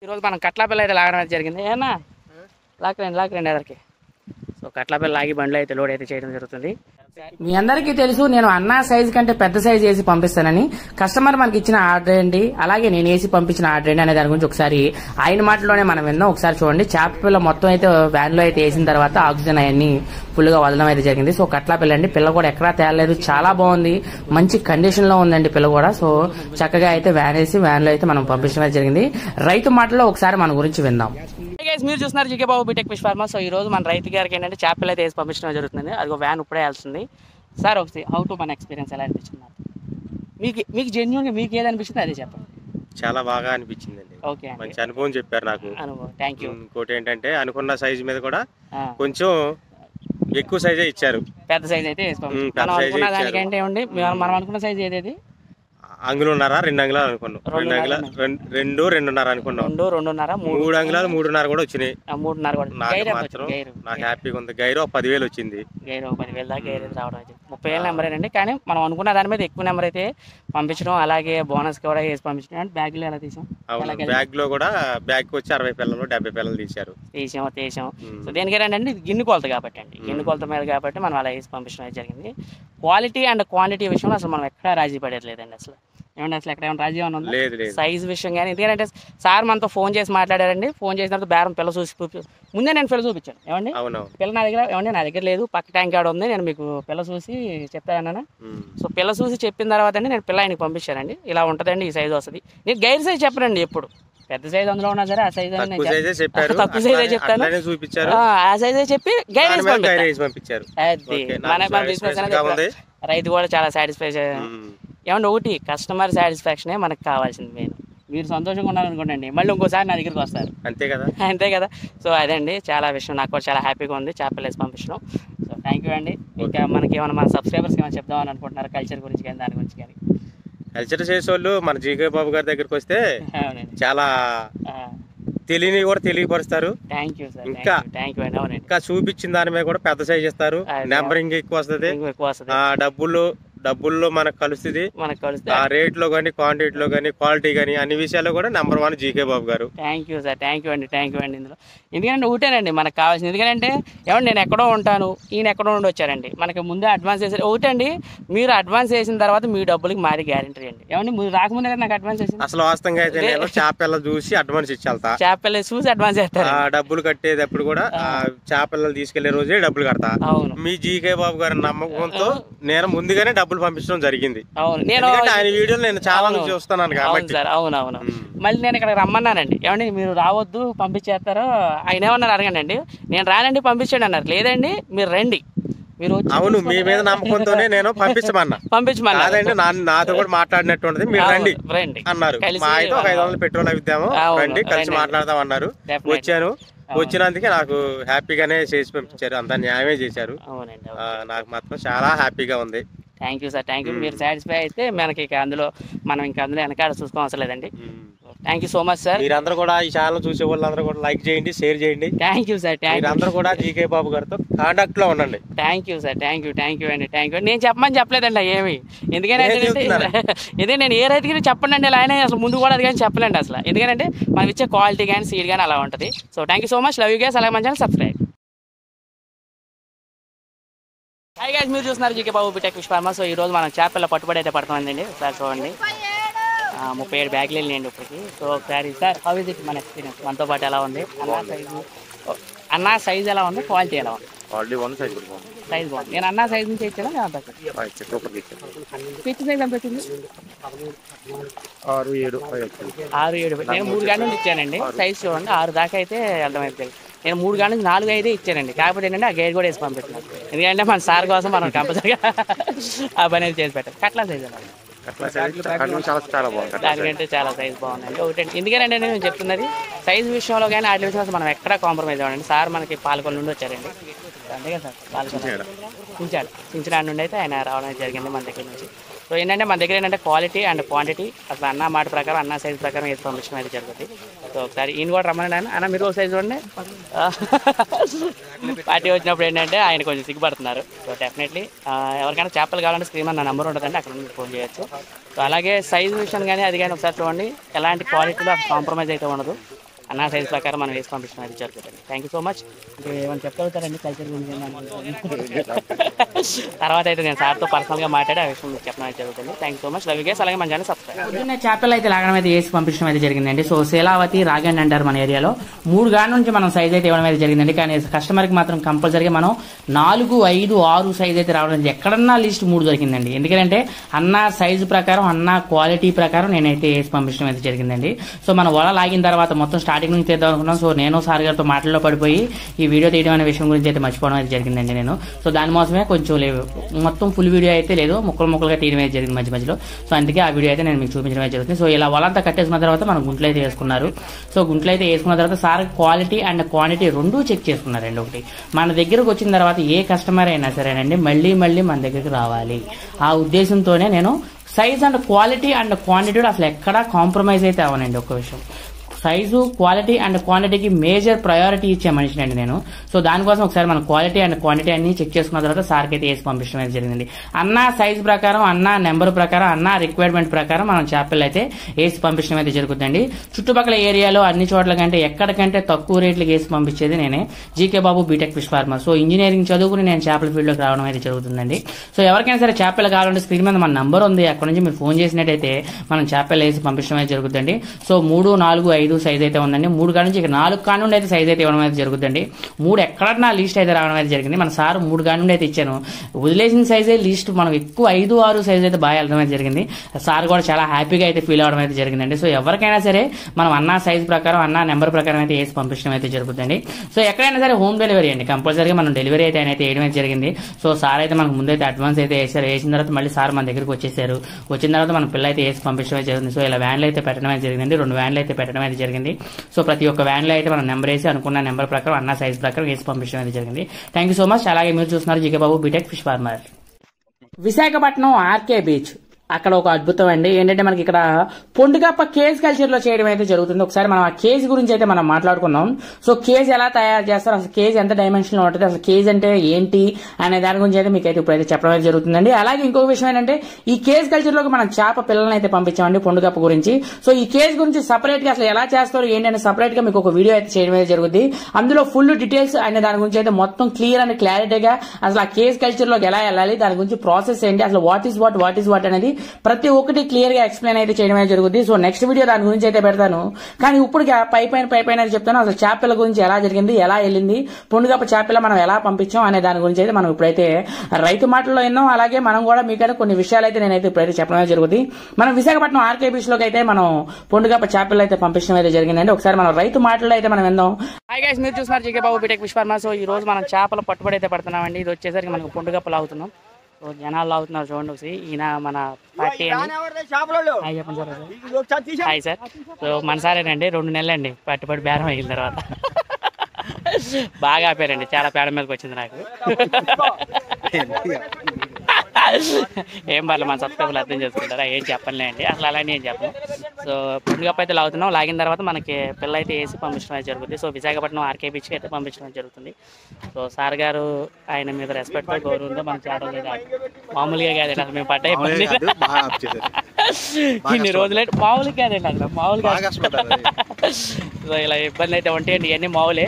ఈరోజు మనం కట్లపల్లి అయితే లాగడం అయితే జరిగింది. ఏమన్నా లాక్రండి ఎదరికి. సో కట్లపల్లి లాగి బండ్లు అయితే లోడ్ అయితే చేయడం జరుగుతుంది. మీ అందరికీ తెలుసు నేను అన్నా సైజ్ కంటే పెద్ద సైజ్ వేసి పంపిస్తానని. కస్టమర్ మనకి ఇచ్చిన ఆర్డర్ ఏంటి, అలాగే నేను వేసి పంపించిన ఆర్డర్ ఏంటి అనే దాని గురించి ఒకసారి ఆయన మాటలోనే మనం విందాం. ఒకసారి చూడండి. చేప పిల్ల మొత్తం అయితే వ్యాన్ లో అయితే వేసిన తర్వాత ఆక్సిజన్ అవన్నీ ఫుల్ గా వదలడం అయితే జరిగింది. సో కట్లపల్లి అండి, పిల్ల కూడా ఎక్కడా తేలలేదు, చాలా బాగుంది, మంచి కండిషన్ లో ఉందండి పిల్ల కూడా. సో చక్కగా అయితే వ్యాన్ వేసి వ్యాన్ లో అయితే మనం పంపించడం అయితే జరిగింది. రైతు మాటలో ఒకసారి మన గురించి విందాం. మీరు చూస్తున్నారు GK Babu BTech fish farmer. So ఈ రోజు మన రైతు గారికి ఏంటంటే చేపలు అయితే వేసి పంపించడం జరుగుతుంది. అది ఒక వ్యాన్ ఇప్పుడే వెళ్తుంది. సార్ ఒకసారి హౌ టు మన ఎక్స్పీరియన్స్ ఎలా అనిపించింది? మీకు జెన్యున్గా మీకు ఏది అనిపిస్తుంది అదే చెప్పండి. చాలా బాగా అనిపించిందండి. ఓకే, మంచి అనుభవం చెప్పారు నాకు. Thank you. ఇంకోటి ఏంటంటే అనుకున్న సైజు మీద కూడా కొంచెం ఎక్కువ సైజే ఇచ్చారు. పెద్ద సైజ్ అయితే వేసి పంపించారు. మనం అనుకున్న దానికంటే ఏమండి, మనం అనుకున్న సైజ్ ఏదేది అంగులున్నారా 2 అంగుళాలు అనుకున్నాం, 2 అంగుళాలు 2.5 అనుకున్నాం, 2.5 3 అంగుళాలు 3.5 కూడా వచ్చినాయి. 3.5 కూడా. నాకు మాత్రం నాకు హ్యాపీగా ఉంది. గైరు 10,000 వచ్చింది. గైరు 10,000 దాకా గైరు రావడం అయితే 30,000 నెంబరేనండి. కానీ మనం అనుకున్న దాని మీద ఎక్కువ నెంబర్ అయితే పంపించడం, అలాగే బోనస్ కూడా వేసి పంపించడం. అంటే బ్యాగ్ లో ఎలా తీసాం, బ్యాగ్ లో కూడా బ్యాగ్ వచ్చి 60 పిల్లలు 70 పిల్లలు తీసాం. సో దేనికైనా అండి ఇది గిన్నె కొలత కాబట్టి అండి, గిన్నె కొలత మీద కాబట్టి మనం అలా వేసి పంపించడం అయితే జరిగింది. క్వాలిటీ అండ్ క్వాంటిటీ విషయంలో అసలు మనం ఎక్కడా రాజీ పడేయలేదండి. అసలు ఎక్కడ ఏమైనా రాజీ ఏమైనా ఉందా? సైజ్ విషయం కానీ. ఎందుకంటే సార్ మనతో ఫోన్ చేసి మాట్లాడారండి. ఫోన్ చేసిన తర్వాత బేరం పిల్ల చూసి ముందే నేను పిల్ల చూపించాను. ఏమండి పిల్ల నా దగ్గర లేదు, పక్క ట్యాంక్ ఆడ ఉంది, నేను మీకు పిల్ల చూసి చెప్తానన్నా. సో పిల్ల చూసి చెప్పిన తర్వాత అండి నేను పిల్ల ఆయనకి పంపించానండి. ఇలా ఉంటుందండి, ఈ సైజ్ వస్తుంది. నేను గైర్ సైజ్ చెప్పనండి ఎప్పుడు. పెద్ద సైజ్ అందులో ఉన్నా సరే ఆ సైజ్ తక్కువ సైజే చెప్తాను, ఆ సైజే చెప్పి గైడ్ పంపించారు. మన బిజినెస్ అనేది రైతు కూడా చాలా సాటిస్ఫై. ఏమంటే ఒకటి కస్టమర్ సాటిస్ఫాక్షనే మనకు కావాల్సింది మెయిన్. మీరు సంతోషంగా ఉన్నారనుకోండి, మళ్ళీ ఇంకోసారి నా దగ్గరికి వస్తారు. అంతే కదా. సో అదండి చాలా విషయం, నాకు కూడా చాలా హ్యాపీగా ఉంది చేపలు వేసి పంపించడం. సో థ్యాంక్ యూ అండి. ఇంకా మనకి ఏమైనా మన సబ్స్క్రైబర్స్ ఏమైనా చెప్దామని అనుకుంటున్నారు కల్చర్ గురించి కానీ దాని గురించి కానీ? కల్చర్ చేసేవాళ్ళు మన జీకే బాబు గారి దగ్గరికి వస్తే చాలా తెలియని కూడా తెలియపరుస్తారు. ఇంకా చూపించిన దాని మీద కూడా పెద్ద సైజ్ ఇస్తారు, నెంబరింగ్ ఎక్కువ వస్తుంది, డబ్బుల్లో మనకు కలుస్తుంది. ఆ రేట్ లో కానీ, క్వాంటిటీలో కానీ, క్వాలిటీ కానీ అన్ని విషయాల్లో కూడా నెంబర్ 1 జీకే బాబు గారు. Thank you sir, thank you అండి ఇందులో. ఎందుకంటే ఒకటేనండి మనకు కావాల్సింది. ఎందుకంటే ఏమంటే నేను ఎక్కడో ఉంటాను, ఈయన ఎక్కడో ఉండి వచ్చారండి. మనకి ముందే అడ్వాన్స్ చేశారు. ఒకటండి, మీరు అడ్వాన్స్ చేసిన తర్వాత మీ డబ్బులకి మారి గ్యారెంటీ అండి. ఏమండి మీరు రాకముందే కదా నాకు అడ్వాన్స్ చేసింది. అసలు వాస్తవంగా అయితే నేను చేపల చూసి అడ్వాన్స్ ఇచ్చేళ్తా, చేపల చూసి అడ్వాన్స్ చేస్తారు. డబ్బులు కట్టేటప్పుడు కూడా చేపలను తీసుకెళ్లే రోజే డబ్బులు కడతా. అవును, మీ జీకే బాబు గారి నమ్మకంతో నేను ముందుగానే డబ్బులు పంపించడం జరిగింది. అవును, నేను ఆయన వీడియోలు నేను చాలా చూస్తున్నాను కాబట్టి. అవునవును. మళ్ళీ నేను ఇక్కడ రమ్మన్నానండి. ఏమండి మీరు రావద్దు పంపించేస్తారో ఆయన ఏమన్నారు అడగండి. నేను రానండి పంపించండి అన్నారు. లేదండి మీరు రండి, మీరు. అవును, మీ మీద నమ్మకంతోనే నేను పంపించమన్నా. అదండి నాతో కూడా మాట్లాడినట్టు ఉండదు. మీరు రండి అన్నారు. మా అయితే ఒక 500 పెట్రోల్ అవిద్దాము, రండి కలిసి మాట్లాడదాం అన్నారు. వచ్చాను. వచ్చినందుకే నాకు హ్యాపీగానే చేసి పంపించారు, అంతా న్యాయమే చేశారు. నాకు మాత్రం చాలా హ్యాపీగా ఉంది. Thank you sir, thank you. మీరు సాటిస్ఫై అయితే మనకి అందులో మనం ఇంకా అందులో వెనకాల చూసుకో అవసరం లేదండి. Thank you so much sir. మీరందరూ కూడా ఈ ఛానల్ చూసే వాళ్ళందరూ కూడా లైక్ చేయండి, షేర్ చేయండి. Thank you sir. మీరందరూ కూడా జీకే బాబు గారితో కాంటాక్ట్ లో ఉండండి. Thank you sir, thank you అండి, థ్యాంక్ యూ. నేను చెప్పలేదండి ఏమి, ఎందుకంటే ఇదే నేను ఏ రైతుకి చెప్పండి అండి ఆయన అసలు ముందు కూడా అది కానీ చెప్పలేండి అసలు. ఎందుకంటే మనం ఇచ్చే క్వాలిటీ కానీ సీడ్ కానీ అలా ఉంటుంది. So thank you so much, love you guys. అలాగే మంచి సబ్స్క్రైబ్. హాయ్ గైస్, మీరు చూస్తున్నారు GK Babu BTech fish farmer. So ఈ రోజు మనం చేపల పట్టుబడి అయితే పడుతుందండి. ఒకసారి చూడండి, 37 బ్యాగులు వెళ్ళినాయండి ఇప్పటికి. సో ఒకసారి సార్ హౌ ఇస్ ఇట్ మన ఎక్స్పీరియన్స్, మనతో పాటు ఎలా ఉంది అన్నా సైజ్ ఎలా ఉంది, క్వాలిటీ ఎలా ఉంది? సైజ్ బాగుంది. నేను అన్నా సైజ్ నుంచి ఇచ్చాను, పిచ్ సైజ్ ఎంత వచ్చింది? 6-7. నేను 3 గంటల నుంచి ఇచ్చానండి. సైజ్ చూడండి 6 దాకా అయితే అర్థమైపోయింది. నేను 3 గంటల నుంచి 4 అయితే ఇచ్చానండి. కాకపోతే ఏంటంటే ఆ గైడ్ కూడా వేసి పంపిస్తున్నాను. ఎందుకంటే మన సార్ కోసం మనం కంపల్సరీగా ఆ పని అయితే చేసి పెట్టాం. కట్లా సైజ్ ఎలా ఉంది? దానికంటే చాలా సైజ్ బాగుందండి. ఒకటి ఎందుకంటే నేను చెప్తున్నది సైజ్ విషయంలో కానీ వాటి విషయంలో మనం ఎక్కడా కాంప్రమైజ్ అవ్వండి. సార్ మనకి పాలకొల్లు నుండి వచ్చారండి. అంతే కదా సార్, పాలకొల్లు చించినాడు నుండి అయితే ఆయన రావడం జరిగింది మన దగ్గర నుంచి. సో ఏంటంటే మన దగ్గర ఏంటంటే క్వాలిటీ అండ్ క్వాంటిటీ అసలు అన్న మాట ప్రకారం అన్న సైజ్ ప్రకారం వేసి పంపించడం అయితే జరుగుతుంది. సో ఒకసారి ఈయన కూడా రమ్మని అన్న మీరు ఒక సైజ్ చూడండి. పార్టీ వచ్చినప్పుడు ఏంటంటే ఆయన కొంచెం సిగ్గుపడుతున్నారు. సో డెఫినెట్లీ ఎవరికైనా చేపలు కావాలంటే స్క్రీన్ నా నెంబర్ ఉంటుందండి, అక్కడ నుంచి ఫోన్ చేయొచ్చు. సో అలాగే సైజ్ విషయం కానీ అది కానీ ఒకసారి చూడండి, ఎలాంటి క్వాలిటీలో కాంప్రమైజ్ అయితే ఉండదు. అన్న సైజ్ ప్రకారం మనం వేసి పంపించడం అయితే జరుగుతుంది. Thank you so much. ఏమైనా చెప్పగలుగుతారండి కల్చర్ గురించి? తర్వాత అయితే నేను సార్తో పర్సనల్గా మాట్లాడి ఆ విషయం మీకు చెప్పడం అయితే జరుగుతుంది. Thank you so much. Love you guys. అలాగే మన ఛానల్ సబ్స్క్రైబ్. చేపలు అయితే లాగడం అయితే వేసి పంపించడం అయితే జరిగిందండి. సో శీలావతి రాగండి అంటారు మన ఏరియాలో. 3 గాడి నుంచి మనం సైజ్ అయితే ఇవ్వడం అయితే జరిగిందండి. కానీ కస్టమర్కి మాత్రం కంపల్సరీగా మనం 4, 5, 6 సైజ్ అయితే రావడం ఎక్కడన్నా లిస్ట్ 3 దొరికిందండి. ఎందుకంటే అన్న సైజు ప్రకారం అన్న క్వాలిటీ ప్రకారం నేనైతే వేసి పంపించడం అయితే జరిగిందండి. సో మనం వల లాగిన తర్వాత మొత్తం స్టార్టింగ్ నుంచి తీద్దాం అనుకున్నాం. సో నేను సార్ గారితో మాటల్లో పడిపోయి ఈ వీడియో తీయడం అనే విషయం గురించి అయితే మర్చిపోవడం అయితే జరిగిందండి నేను. సో దానికోసమే కొంచెం మొత్తం ఫుల్ వీడియో అయితే లేదు, ముక్కలుగా తీయడం అయితే జరిగింది మధ్యలో. సో అందుకే ఆ వీడియో అయితే నేను మీకు చూపించడం అయితే జరుగుతుంది. సో ఇలా వలంతా కట్టేసుకున్న తర్వాత మనం గుంట్లు అయితే వేసుకున్నారు. సో గుంట్లు అయితే వేసుకున్న తర్వాత sir quality and quantity 2 check చేసుకున్నారండి. ఒకటి మన దగ్గరకు వచ్చిన తర్వాత ఏ కస్టమర్ అయినా సరేనండి మళ్ళీ మన దగ్గరికి రావాలి. ఆ ఉద్దేశంతోనే నేను size and quality and quantity అసలు ఎక్కడా కాంప్రమైజ్ అయితే అవ్వనండి. ఒక విషయం, సైజు క్వాలిటీ అండ్ క్వాంటిటీకి మేజర్ ప్రయారిటీ ఇచ్చే మనిషిని అండి నేను. సో దానికోసం ఒకసారి మన క్వాలిటీ అండ్ క్వాంటిటీ అన్ని చెక్ చేసుకున్న తర్వాత సార్కి అయితే వేసి పంపించడం అయితే జరిగింది. అన్న సైజ్ ప్రకారం, అన్న నెంబర్ ప్రకారం, అన్న రిక్వైర్మెంట్ ప్రకారం మనం చేపలు అయితే వేసి పంపించడం అయితే జరుగుతుందండి. చుట్టుపక్కల ఏరియాలో అన్ని చోట్ల కంటే ఎక్కడికంటే తక్కువ రేట్లకి వేసి పంపించేది నేనే, GK Babu BTech fish farmer. So engineering చదువుకుని నేను చేపల ఫీల్డ్లోకి రావడం అయితే జరుగుతుందండి. సో ఎవరికైనా సరే చేపలు కావాలంటే స్క్రీన్ మీద మన నంబర్ ఉంది, అక్కడ నుంచి మీరు ఫోన్ చేసినట్టయితే మనం చేపలు వేసి పంపించడం అయితే జరుగుతుందండి. సో 3, 4, 5 సైజ్ అయితే ఉందండి. 3 కాడ నుంచి 4 కాడ నుండి అయితే సైజ్ అయితే ఇవ్వడం అయితే జరుగుతుంది. 3 ఎక్కడన్నా లిస్ట్ అయితే రావడం అయితే జరిగింది. మన సార్ 3 కాడ నుండి అయితే ఇచ్చాను. వదిలేసిన సైజే లిస్ట్ మనం ఎక్కువ 5, 6 సైజ్ అయితే బాగా వెళ్ళడం అయితే జరిగింది. సార్ కూడా చాలా హ్యాపీగా అయితే ఫీల్ అవడం అయితే జరిగిందండి. సో ఎవరికైనా సరే మనం అన్న సైజ్ ప్రకారం, అన్న నెంబర్ ప్రకారం అయితే వేసి పంపించడం అయితే జరుగుతుంది. సో ఎక్కడైనా సరే హోమ్ డెలివరీ అండి, కంపల్సరీగా మనం డెలివరీ అయితే ఆయన అయితే వేయడం అయితే జరిగింది. సో సార్ అయితే మనకు ముందైతే అడ్వాన్స్ అయితే వేసారు. వేసిన తర్వాత మళ్ళీ సార్ మన దగ్గరికి వచ్చేసారు. వచ్చిన తర్వాత మన పిల్ల అయితే వేసి పంపించడం అయితే జరిగింది. సో ఇలా వ్యాన్లు అయితే పెట్టడం అయితే జరిగింది. 2 వ్యాన్లు అయితే పెట్టడం అయితే జరిగింది. సో ప్రతి ఒక్క వ్యాన్లో అయితే మనం నెంబర్ వేసి అనుకున్న నెంబర్ ప్రకారం అన్న సైజ్ ప్రకారం వేసి పంపించడం అయితే జరిగింది. Thank you so much. అలాగే మీరు చూస్తున్నారు GK Babu BTech fish farmer. Visakhapatnam RK beach అక్కడ ఒక అద్భుతం అండి. ఏంటంటే మనకి ఇక్కడ పొండుగప్ప కేజ్ కల్చర్ లో చేయడం అయితే జరుగుతుంది. ఒకసారి మనం ఆ కేజ్ గురించి అయితే మనం మాట్లాడుకుందాం. సో కేజ్ ఎలా తయారు చేస్తారు, అసలు కేజ్ ఎంత డైమెన్షన్ లో ఉంటుంది, అసలు కేజ్ అంటే ఏంటి అనే దాని గురించి అయితే మీకు అయితే ఇప్పుడైతే చెప్పడం అయితే జరుగుతుందండి. అలాగే ఇంకొక విషయం ఏంటంటే ఈ కేజ్ కల్చర్ లోకి మనం చేప పిల్లల్ని అయితే పంపించామండి పొండుగప్ప గురించి. సో ఈ కేజ్ గురించి సపరేట్ గా అసలు ఎలా చేస్తారు ఏంటంటే సపరేట్ గా మీకు ఒక వీడియో అయితే చేయడం అయితే జరుగుతుంది. అందులో ఫుల్ డీటెయిల్స్ అనే దాని గురించి అయితే మొత్తం క్లియర్ అండ్ క్లారిటీగా అసలు ఆ కేజ్ కల్చర్ లోకి ఎలా వెళ్ళాలి, దాని గురించి ప్రాసెస్ ఏంటి, అసలు వాట్ ఈస్ వాట్ అనేది ప్రతి ఒక్కటి క్లియర్ గా ఎక్స్ప్లెయిన్ అయితే చేయడం జరుగుతుంది. సో నెక్స్ట్ వీడియో దాని గురించి అయితే పెడతాను. కానీ ఇప్పుడు పై పైన చెప్తాను అసలు చేపల గురించి ఎలా జరిగింది, ఎలా వెళ్ళింది, పొండుగప్ప చేపల మనం ఎలా పంపించాం అనే దాని గురించి అయితే మనం ఇప్పుడైతే రైతు మాటల్లో విన్నాం. అలాగే మనం కూడా మీకైతే కొన్ని విషయాలు అయితే నేనైతే ఇప్పుడైతే చెప్పడం జరుగుతుంది. మనం విశాఖపట్నం ఆర్కే బీచ్ లోకి అయితే మనం పొండుగప్ప చేపలు అయితే పంపించడం అయితే జరిగిందండి. ఒకసారి మనం రైతు మాటల్లో అయితే మనం విందాం. హాయ్ గైస్, మీరు చూస్తున్నారు GK Babu BTech fish farmer. So ఈ రోజు మనం చేపల పట్టుబడి అయితే పడుతున్నామండి. ఇది వచ్చేసరికి మనకు పొండుగప్పలు అవుతున్నాం. సో జనాలు అవుతున్నారు చూడండి. ఒకసారి ఈయన మన పార్టీ అండి. హాయ్ చెప్పండి సార్. Hi sir. సో మన సారేనండి 2 నెలలండి పట్టుబడి బేరం అయిన తర్వాత బాగా ఆపారండి. చాలా పేడ మీదకి వచ్చింది నాకు. ఏం పర్లేదు, మన సబ్స్క్రైబర్లు అర్థం చేసుకుంటారా, ఏం చెప్పలే అండి, అసలు అలాంటి ఏం చెప్పను. సో పొండుగప్ప అయితే లాగుతున్నాం. లాగిన తర్వాత మనకి పిల్ల అయితే వేసి పంపించడం అయితే జరుగుతుంది. సో విశాఖపట్నం ఆర్కే బీచ్కి అయితే పంపించడం జరుగుతుంది. సో సార్ గారు ఆయన మీద రెస్పెక్ట్తో గౌరవంతో మనం చేయడం లేదు, మామూలుగా కాదండి. అసలు మేము పడ్డా ఇబ్బంది ఇన్ని రోజులే మామూలుగా కాదండి, అసలు మామూలుగా. సో ఇలా ఇబ్బంది అయితే ఉంటాయండి, ఇవన్నీ మామూలే.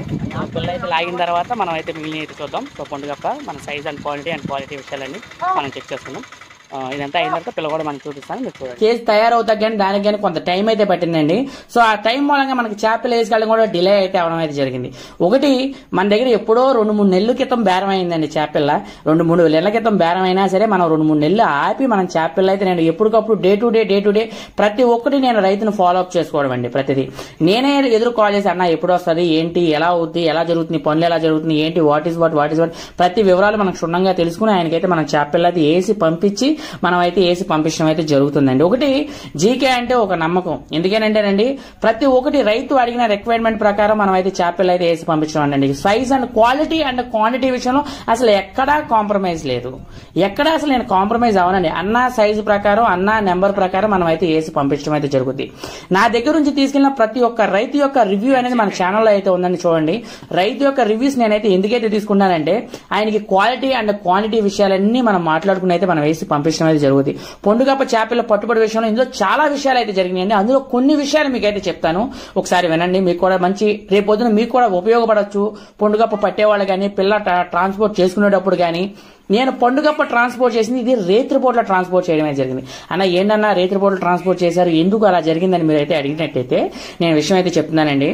పిల్ల అయితే లాగిన తర్వాత మనం అయితే మిగిలిన అయితే చూద్దాం. సో పొండుగప్ప మన సైజ్ అండ్ క్వాలిటీ విషయాలన్నీ మనం చెక్ చేస్తున్నాం. ఇదంతా అయిన తర్వాత పిల్ల కూడా మనకి చూపిస్తాను. మీకు కేజ్ తయారవుతా కానీ దానికి కానీ కొంత టైం అయితే పట్టిందండి. సో ఆ టైం మూలంగా మనకి చేపలు వేసుకెళ్ళడం కూడా డిలే అయితే అవడం అయితే జరిగింది. ఒకటి మన దగ్గర ఎప్పుడో 2-3 నెలల క్రితం బేరం అయిందండి చేపల. 2-3 నెలల క్రితం బేరం అయినా సరే మనం 2-3 నెలలు ఆపి మనం చేపలు అయితే నేను ఎప్పటికప్పుడు డే టు డే ప్రతి ఒక్కటి నేను రైతును ఫాలో అప్ చేసుకోవడం అండి. ప్రతిదీ నేనే ఎదురు కాల్ చేసి అన్న ఎప్పుడు వస్తుంది, ఏంటి, ఎలా అవుద్ది, ఎలా జరుగుతుంది, పనులు ఎలా జరుగుతుంది, ఏంటి, వాట్ ఈస్ వాట్ ప్రతి వివరాలు మనకు క్షుణ్ణంగా తెలుసుకుని ఆయనకైతే మనం చేపలు అయితే వేసి పంపించి మనం అయితే వేసి పంపించడం అయితే జరుగుతుందండి. ఒకటి జీకే అంటే ఒక నమ్మకం. ఎందుకేనంటేనండి ప్రతి ఒక్కటి రైతు అడిగిన రిక్వైర్మెంట్ ప్రకారం మనం అయితే చేపలు అయితే వేసి పంపించడం అండి. Size and quality and quantity విషయంలో అసలు ఎక్కడా కాంప్రమైజ్ లేదు. ఎక్కడా అసలు నేను కాంప్రమైజ్ అవనండి. అన్న సైజు ప్రకారం, అన్న నెంబర్ ప్రకారం మనం అయితే వేసి పంపించడం అయితే జరుగుతుంది. నా దగ్గర నుంచి తీసుకెళ్లిన ప్రతి ఒక్క రైతు యొక్క రివ్యూ అనేది మన ఛానల్లో అయితే ఉందండి. చూడండి, రైతు యొక్క రివ్యూస్ నేనైతే ఎందుకైతే తీసుకున్నానంటే ఆయనకి క్వాలిటీ అండ్ క్వాంటిటీ విషయాలన్నీ మనం మాట్లాడుకుని అయితే మనం వేసి పంపించడం పంపించడం అయితే జరుగుతుంది. పొండుగప్ప చేపల పట్టుబడి విషయంలో ఇందులో చాలా విషయాలు అయితే జరిగినాయండి. అందులో కొన్ని విషయాలు మీకు అయితే చెప్తాను, ఒకసారి వినండి. మీకు కూడా మంచి రేపు పొద్దున మీకు కూడా ఉపయోగపడవచ్చు. పొండుగప్ప పట్టేవాళ్ళు కానీ పిల్ల ట్రాన్స్పోర్ట్ చేసుకునేటప్పుడు కానీ. నేను పండుగప్ప ట్రాన్స్పోర్ట్ చేసింది ఇది రేత్రిపోట్ల ట్రాన్స్పోర్ట్ చేయడమే జరిగింది. అన్న ఏంటన్నా రేత్రిపోట్ల ట్రాన్స్పోర్ట్ చేశారు, ఎందుకు అలా జరిగిందని మీరు అయితే అడిగినట్టయితే నేను విషయం అయితే చెప్తున్నానండి.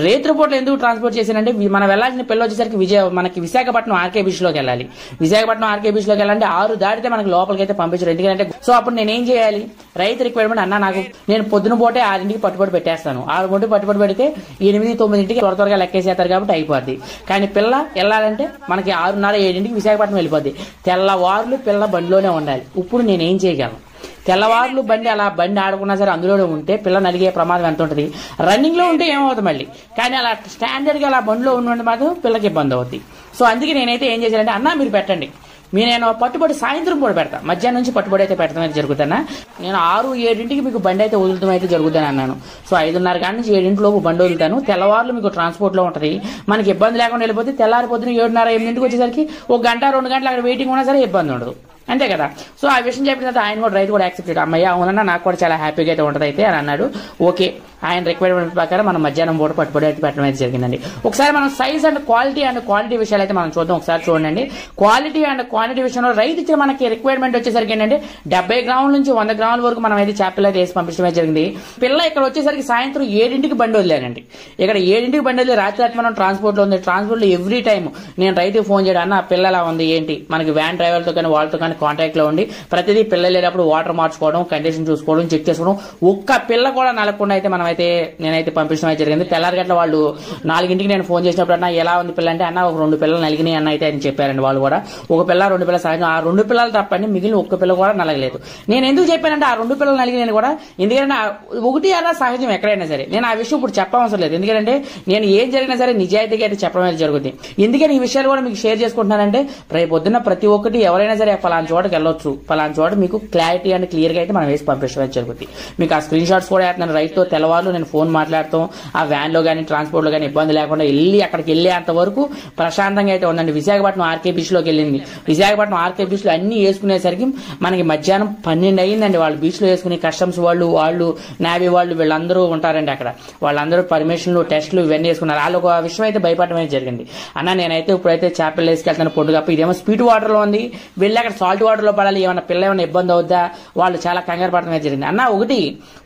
రేత్రిపోట్ల ఎందుకు ట్రాన్స్పోర్ట్ చేశానంటే మనం వెళ్లాల్సిన పిల్ల వచ్చేసరికి మనకి విశాఖపట్నం ఆర్కే బీచ్ లోకి వెళ్ళాలి. విశాఖపట్నం ఆర్కే బీచ్ లోకి వెళ్ళాలంటే 6 దాటితే మనకి లోపలికి అయితే పంపించారు. ఎందుకంటే సో అప్పుడు నేను ఏం చేయాలి, రైతు రిక్వైర్మెంట్ అన్న నాకు నేను పొద్దున పోటే 6ంటికి పట్టుబడి పెట్టేస్తాను. 6 గంటలకు పట్టుబడి పెడితే 8-9ంటికి త్వరగా లెక్కేసేస్తారు కాబట్టి అయిపోద్ది. కానీ పిల్ల వెళ్ళాలంటే మనకి 6:30-7ంటికి విశాఖపట్నం వెళ్ళిపోద్ది. తెల్లవారులు పిల్ల బండిలోనే ఉండాలి. ఇప్పుడు నేనేం చేయగలను, తెల్లవారులు బండి ఆడుకున్నా సరే అందులోనే ఉంటే పిల్ల నలిగే ప్రమాదం ఎంత ఉంటుంది. రన్నింగ్ లో ఉంటే ఏమవుతుంది మళ్ళీ, కానీ అలా స్టాండర్డ్ గా అలా బండిలో ఉన్నట్టు మాత్రం పిల్లకి ఇబ్బంది అవుతుంది. సో అందుకే నేనైతే ఏం చేశానంటే అన్న మీరు పెట్టండి, నేను పట్టుబడి సాయంత్రం కూడా పెడతా, మధ్యాహ్నం నుంచి పట్టుబడి అయితే పెట్టడం అయితే జరుగుతానా. నేను 6-7ంటికి మీకు బండి అయితే వదులుతాం అయితే జరుగుతాను అన్నాను. సో 5:30 కాడి నుంచి 7ంటిలోపు బండి వదులుతాను. తెల్లవారులు మీకు ట్రాన్స్పోర్ట్ లో ఉంటది, మనకి ఇబ్బంది లేకుండా వెళ్ళిపోతే తెల్లారి పొద్దున 7:30-8ంటికి వచ్చేసరికి 1 గంట 2 గంటలు అక్కడ వెయిటింగ్ ఉన్నా సరే ఇబ్బంది ఉండదు, అంతే కదా. సో ఆ విషయం చెప్పిన తర్వాత ఆయన కూడా రైతు కూడా యాక్సెప్ట్ చేయడం, అమ్మయ్య అవునన్నా నాకు కూడా చాలా హ్యాపీగా అయితే ఉంటుంది అయితే అని అన్నాడు. ఓకే, ఆయన రిక్వైర్మెంట్ ప్రకారం మనం మధ్యాహ్నం పూట పట్టుబడి అయితే పెట్టడం అయితే జరిగిందండి. ఒకసారి మనం సైజ్ అండ్ క్వాలిటీ విషయాలు అయితే మనం చూద్దాం. ఒకసారి చూడండి, క్వాలిటీ అండ్ క్వాంటిటీ విషయంలో రైతు ఇచ్చిన మనకి రిక్వైర్మెంట్ వచ్చేసరికి ఏంటంటే 70 గ్రాముల నుంచి 100 గ్రాముల వరకు మనం అయితే చేపలు అయితే వేసి పంపించడం అయితే జరిగింది. పిల్ల ఇక్కడ వచ్చేసరికి సాయంత్రం 7ంటికి బండి వదిలేనండి. ఇక్కడ 7ంటికి బండి వదిలే రాత్రి మనం ట్రాన్స్పోర్ట్ లో ఉంది. ట్రాన్స్పోర్ట్ లో ఎవ్రీ టైం నేను రైతుకి ఫోన్ చేయడం, అన్న పిల్ల ఎలా ఉంది ఏంటి, మనకి వ్యాన్ డ్రైవర్తో కానీ వాళ్ళతో కానీ కాంటాక్ట్ లో ఉండి ప్రతిదీ పిల్ల వెళ్ళేటప్పుడు వాటర్ మార్చుకోవడం, కండిషన్ చూసుకోవడం, చెక్ చేసుకోవడం. ఒక్క పిల్ల కూడా నలగకుండా అయితే నేనైతే పంపించడం అయితే జరిగింది. తెల్లారి గంటల వాళ్ళు 4ంటికి నేను ఫోన్ చేసినప్పుడు అన్న ఎలా ఉంది పిల్ల అంటే, అన్న ఒక 2 పిల్లలు నలిగినాయి అన్న అయితే ఆయన చెప్పారండి. వాళ్ళు కూడా 1 పిల్ల 2 పిల్లలు సహజం, ఆ 2 పిల్లలు తప్పండి మిగిలిన 1 పిల్ల కూడా నలగలేదు. నేను ఎందుకు చెప్పానంటే ఆ 2 పిల్లలు నలిగినాయి కూడా, ఎందుకంటే 1 అన్న సహజం ఎక్కడైనా సరే. నేను ఆ విషయం ఇప్పుడు చెప్పవసరం లేదు, ఎందుకంటే నేను ఏం జరిగినా సరే నిజాయితీగా అయితే చెప్పడం అయితే జరుగుతుంది. ఎందుకని ఈ విషయాలు కూడా మీకు షేర్ చేసుకుంటున్నానంటే రేపు పొద్దున్న ప్రతి ఒక్కటి ఎవరైనా సరే పలానా చోటకి వెళ్ళొచ్చు, పలానా చోట మీకు క్లారిటీ అండ్ క్లియర్ గా అయితే మనం వేసి పంపించడం జరుగుతుంది. మీకు ఆ స్క్రీన్ షాట్స్ కూడా వేస్తున్నాను. రైతుతో తెల్లవారు నేను ఫోన్ మాట్లాడతాం, ఆ వ్యాన్ లో కానీ ట్రాన్స్పోర్ట్ లో కానీ ఇబ్బంది లేకుండా అక్కడికి వెళ్ళేంత వరకు ప్రశాంతంగా అయితే ఉందండి. విశాఖపట్నం ఆర్కే బీచ్ లోకి వెళ్ళింది. విశాఖపట్నం ఆర్కే బీచ్ లో అన్ని వేసుకునేసరికి మనకి మధ్యాహ్నం 12 అయ్యిందండి. వాళ్ళు బీచ్ లో వేసుకుని కస్టమ్స్ వాళ్ళు నేవీ వాళ్ళు వీళ్ళందరూ ఉంటారండి అక్కడ. వాళ్ళందరూ పర్మిషన్లు టెస్టులు ఇవన్నీ వేసుకున్నారు. వాళ్ళు ఒక విషయం అయితే భయపడడం అయితే జరిగింది. అన్న నేనైతే ఇప్పుడైతే చేపలు వేసుకెళ్తాను పొడ్డుగప్ప, ఇదేమో స్పీడ్ వాటర్ లో ఉంది, వెళ్ళి అక్కడ సాల్ట్ వాటర్ లో పడాలి, ఏమైనా పిల్ల ఏమైనా ఇబ్బంది అవుద్దా, వాళ్ళు చాలా కంగారు పడడం అయితే జరిగింది. అన్న ఒకటి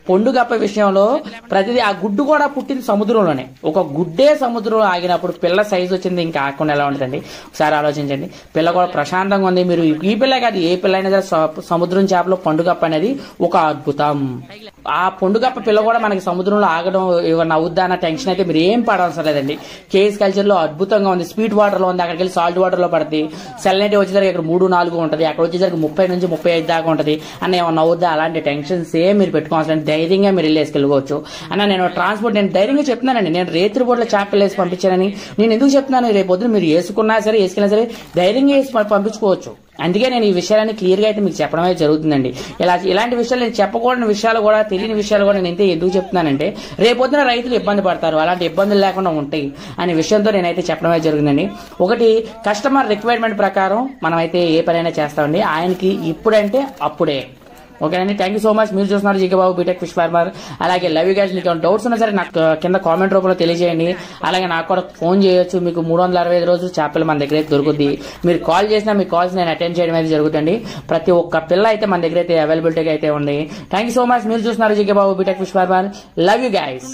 పొండుగప్ప విషయంలో ప్రతిదీ ఆ గుడ్డు కూడా పుట్టింది సముద్రంలోనే. ఒక గుడ్డే సముద్రంలో ఆగినప్పుడు పిల్ల సైజు వచ్చింది ఇంకా ఆకుండా ఎలా ఉంటుందండి, ఒకసారి ఆలోచించండి. పిల్ల కూడా ప్రశాంతంగా ఉంది. మీరు ఈ పిల్ల కాదు ఏ పిల్ల అయినా సరే సముద్రం చేపలో పండుగప్ప అనేది ఒక అద్భుతం. ఆ పొండుగప్ప పిల్ల కూడా మనకి సముద్రంలో ఆగడం ఏమన్నా అవుద్దా అన్న టెన్షన్ అయితే మీరు ఏం పడవసరం లేదండి. కేఎస్ కల్చర్ లో అద్భుతంగా ఉంది, స్పీడ్ వాటర్ లో ఉంది, అక్కడికి వెళ్ళి సాల్ట్ వాటర్ లో పడుతుంది. సెలనైట్ వచ్చేసరికి ఇక్కడ 3-4 ఉంటుంది, అక్కడ వచ్చేసరికి 30 నుంచి 35 దాకా ఉంటుంది. అన్న ఏమన్నా అవుద్దా అలాంటి టెన్షన్స్ ఏం మీరు పెట్టుకోవాల్సిన, ధైర్యంగా మీరు వెళ్ళి వేసుకెళ్ళిపోవచ్చు. అన్న నేను ట్రాన్స్పోర్ట్ నేను ధైర్యంగా చెప్తున్నానండి, నేను రేత్రిపూట్ల చేపలు వేసి పంపించానని నేను ఎందుకు చెప్తున్నాను, రేపు పొద్దున మీరు వేసుకున్నా సరే వేసుకున్నా సరే ధైర్యంగా వేసి పంపించుకోవచ్చు. అందుకే నేను ఈ విషయాలని క్లియర్ గా అయితే మీకు చెప్పడం అయితే జరుగుతుందండి. ఇలాంటి విషయాలు నేను చెప్పకూడని విషయాలు కూడా, తెలియని విషయాలు కూడా నేను ఎందుకు చెప్తున్నానంటే రేపొద్దున రైతులు ఇబ్బంది పడతారు, అలాంటి ఇబ్బందులు లేకుండా ఉంటాయి అనే విషయంతో నేనైతే చెప్పడం అయితే జరుగుతుందండి. ఒకటి కస్టమర్ రిక్వైర్మెంట్ ప్రకారం మనం అయితే ఏ పనైనా చేస్తామండి, ఆయనకి ఇప్పుడంటే అప్పుడే. ఓకేనండి, థ్యాంక్ యూ సో మచ్. మీరు చూస్తున్నారు GK Babu BTech fish farmer. అలాగే లవ్ యూ గైస్. మీకు ఏమైనా డౌట్స్ ఉన్నా సరే నాకు కింద కామెంట్ రూపంలో తెలియజేయండి. అలాగే నాకు కూడా ఫోన్ చేయొచ్చు. మీకు 365 రోజులు చేపలు మన దగ్గర అయితే దొరుకుద్ది. మీరు కాల్ చేసినా మీ కాల్స్ నేను అటెండ్ చేయడం అయితే జరుగుతుంది. ప్రతి ఒక్క పిల్ల అయితే మన దగ్గర అయితే అవైలబిలిటీగా అయితే ఉంది. Thank you so much. మీరు చూస్తున్నారు GK Babu BTech fish farmer. Love you guys.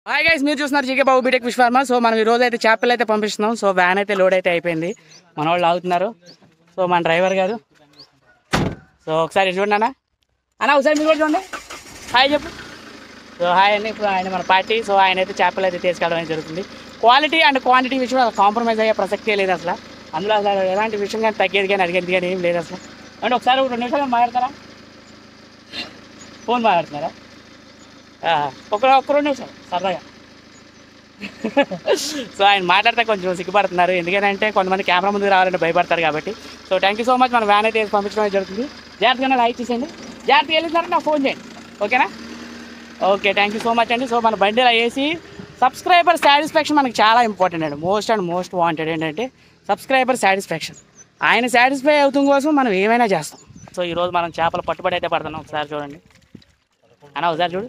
Hi guys, మీరు చూస్తున్నారు GK Babu BTech fish farmer. So మనం ఈ రోజు అయితే చేపలు అయితే పంపిస్తున్నాం. సో వ్యాన్ అయితే లోడ్ అయితే అయిపోయింది, మన వాళ్ళు ఆగుతున్నారు. సో మన డ్రైవర్ గారు, సో ఒకసారి చూడండి అన్న ఒకసారి మీరు కూడా చూడండి, హాయ్ చెప్పు. సో హాయ్ అండి. ఇప్పుడు ఆయన మన పార్టీ. సో ఆయన అయితే చేపలు అయితే తీసుకెళ్ళడం అనేది జరుగుతుంది. క్వాలిటీ అండ్ క్వాంటిటీ విషయం అసలు కాంప్రమైజ్ అయ్యే ప్రసక్తే లేదు అసలు. అందులో అసలు ఎలాంటి విషయం కానీ తగ్గేది కానీ అడిగేది కానీ ఏం లేదు అసలు. అంటే ఒకసారి 2 నిమిషాలు మాట్లాడతారా, ఫోన్ మాట్లాడుతున్నారా, ఒక 2 నిమిషాలు సరదాగా. సో ఆయన మాట్లాడితే కొంచెం సిగ్గుపడుతున్నారు, ఎందుకంటే కొంతమంది కెమెరా ముందుకు రావాలంటే భయపడతారు కాబట్టి. So thank you so much. మన వ్యాన్ అయితే పంపించడం జరుగుతుంది. జాగ్రత్తగా లైక్ చేసేయండి, జాగ్రత్తగా వెళ్ళినారని నాకు ఫోన్ చేయండి, ఓకేనా? Okay, thank you so much అండి. సో మన బండిలో వేసి సబ్స్క్రైబర్ సాటిస్ఫాక్షన్ మనకి చాలా ఇంపార్టెంట్ అండి. మోస్ట్ వాంటెడ్ ఏంటంటే సబ్స్క్రైబర్ సాటిస్ఫాక్షన్. ఆయన సాటిస్ఫై అవుతాం కోసం మనం ఏమైనా చేస్తాం. సో ఈరోజు మనం చేపలు పట్టుబడి అయితే పడుతున్నాం. ఒకసారి చూడండి అన్న, ఒకసారి చూడు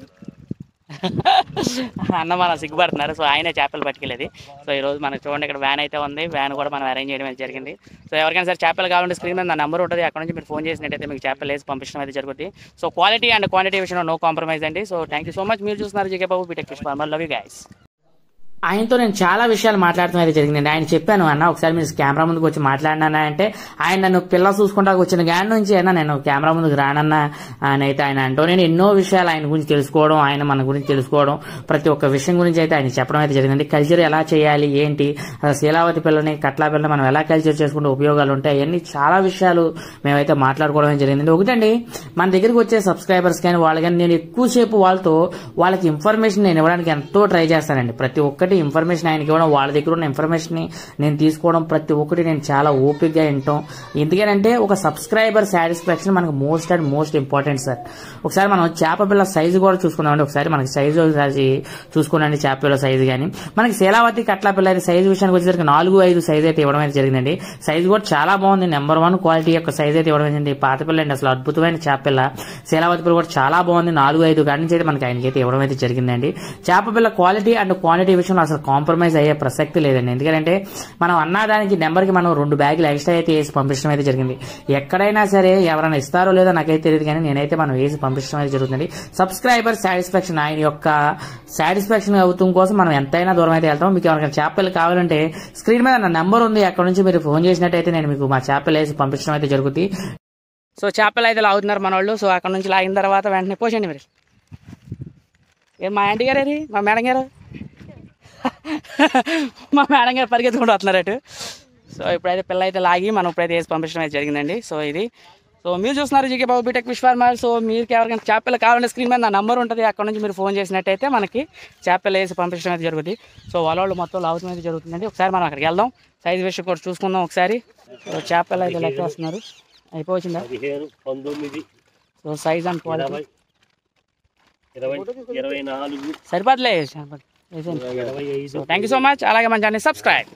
అన్న మనం సిగ్గుపడుతున్నారు. సో ఆయనే చేపలు పట్టుకెళ్ళేది. సో ఈరోజు మనకు చూడండి ఇక్కడ వ్యాన్ అయితే ఉంది. వ్యాన్ కూడా మనం అరేంజ్ చేయడం అయితే జరిగింది. సో ఎవరికైనా సరే చేపలు కావాలంటే స్క్రీన్ మీద నా నెంబర్ ఉంటుంది, అక్కడ నుంచి మీరు ఫోన్ చేసినట్టయితే మీకు చేపలు వేసి పంపించడం అయితే జరుగుతుంది. సో క్వాలిటీ అండ్ క్వాంటిటీ విషయంలో నో కాంప్రమైజ్ అండి. So thank you so much. మీరు చూస్తున్నారు GK Babu BTech fish farmer. Love you guys. ఆయనతో నేను చాలా విషయాలు మాట్లాడటం అయితే జరిగిందండి. ఆయన చెప్పాను, అన్న ఒకసారి మీరు కెమెరా ముందుకు వచ్చి మాట్లాడినా అంటే ఆయన నన్ను పిల్ల చూసుకుంటా వచ్చిన గాడి నుంచి అయినా నేను కెమెరా ముందుకు రానన్నా అని అయితే ఆయన అంటూ నేను ఎన్నో విషయాలు ఆయన గురించి తెలుసుకోవడం, ఆయన మన గురించి తెలుసుకోవడం, ప్రతి ఒక్క విషయం గురించి అయితే ఆయన చెప్పడం అయితే జరిగింది. కల్చర్ ఎలా చేయాలి ఏంటి, శీలావతి పిల్లని కట్లా పిల్లని మనం ఎలా కల్చర్ చేసుకుంటే ఉపయోగాలు ఉంటాయి, అవన్నీ చాలా విషయాలు మేమైతే మాట్లాడుకోవడం అయితే జరిగింది. ఒకటండి, మన దగ్గరికి వచ్చే సబ్స్క్రైబర్స్ కానీ వాళ్ళు కానీ నేను ఎక్కువసేపు వాళ్ళకి ఇన్ఫర్మేషన్ నేను ఇవ్వడానికి ఎంతో ట్రై చేస్తానండి. ప్రతి ఒక్కటి ఇన్ఫర్మేషన్ ఆయనకి ఇవ్వడం, వాళ్ళ దగ్గర ఉన్న ఇన్ఫర్మేషన్ ని నేను తీసుకోవడం, ప్రతి ఒక్కటి నేను చాలా ఓపికగా వింటాం. ఎందుకంటే ఒక సబ్స్క్రైబర్ సాటిస్ఫాక్షన్ మనకు most and most important sir. ఒకసారి మనం చేప పిల్ల సైజు కూడా చూసుకున్నామండి. ఒకసారి మనకి సైజు చూసుకోండి, చేప పిల్ల సైజు కానీ మనకి శీలావతి కట్ల పిల్ల అయితే సైజు విషయానికి వచ్చేసరికి 4-5 సైజ్ అయితే ఇవ్వడం అయితే జరిగిందండి. సైజు కూడా చాలా బాగుంది, నెంబర్ 1 క్వాలిటీ యొక్క సైజ్ అయితే ఇవ్వడం జరిగింది. పాత పిల్ల అండి, అసలు అద్భుతమైన చేప పిల్ల. శీలావతి పిల్ల కూడా చాలా బాగుంది, 4-5 కాడి నుంచి అయితే మనకి ఆయనకైతే ఇవ్వడం అయితే జరిగిందండి. చేప పిల్ల క్వాలిటీ అండ్ క్వాంటిటీ విషయంలో అసలు కాంప్రమైజ్ అయ్యే ప్రసక్తి లేదండి. ఎందుకంటే మనం అన్నదానికి నెంబర్కి మనం 2 బ్యాగులు ఎక్స్ట్రా అయితే వేసి పంపించడం అయితే జరిగింది. ఎక్కడైనా సరే ఎవరైనా ఇస్తారో లేదో నాకైతే తెలియదు, కానీ నేనైతే మనం వేసి పంపించడం అయితే జరుగుతుంది. సబ్స్క్రైబర్ సాటిస్ఫాక్షన్, ఆయన యొక్క సాటిస్ఫాక్షన్ అవుతాం కోసం మనం ఎంతైనా దూరం అయితే వెళ్తాం. మీకు ఎవరికైనా చేపలు కావాలంటే స్క్రీన్ మీద నా నెంబర్ ఉంది, అక్కడ నుంచి మీరు ఫోన్ చేసినట్టయితే నేను మీకు మా చేపలు వేసి పంపించడం అయితే జరుగుతుంది. సో చేపలు అయితే లాగుతున్నారు మన వాళ్ళు. సో అక్కడ నుంచి లాగిన తర్వాత వెంటనే పోసండి మీరు. ఏం మా ఆంటీ గారు, మా మేడం గారు, మా మేడం గారు పరిగెత్తుకుంటూ వస్తున్నారు అటు. సో ఇప్పుడైతే పిల్ల అయితే లాగి మనం ఇప్పుడైతే వేసి పంపించడం అయితే జరిగిందండి. సో ఇది మీరు చూస్తున్నారు GK Babu BTech fish farmer. So మీకు ఎవరికైనా చేపలు కావాలంటే స్క్రీన్ మీద నా నెంబర్ ఉంటుంది, అక్కడ నుంచి మీరు ఫోన్ చేసినట్టయితే మనకి చేపలు వేసి పంపించడం అయితే జరుగుతుంది. సో వాళ్ళు మొత్తం లాగుతూ అయితే జరుగుతుందండి. ఒకసారి మనం అక్కడికి వెళ్దాం, సైజ్ విషయం కూడా చూసుకుందాం ఒకసారి. చేపలు అయితే లెక్క వస్తున్నారు, అయిపోవచ్చిందా? సో సైజ్ అండ్ క్వాలిటీ సరిపోతులే. Thank you so much. అలాగే మన ఛానల్ సబ్స్క్రైబ్.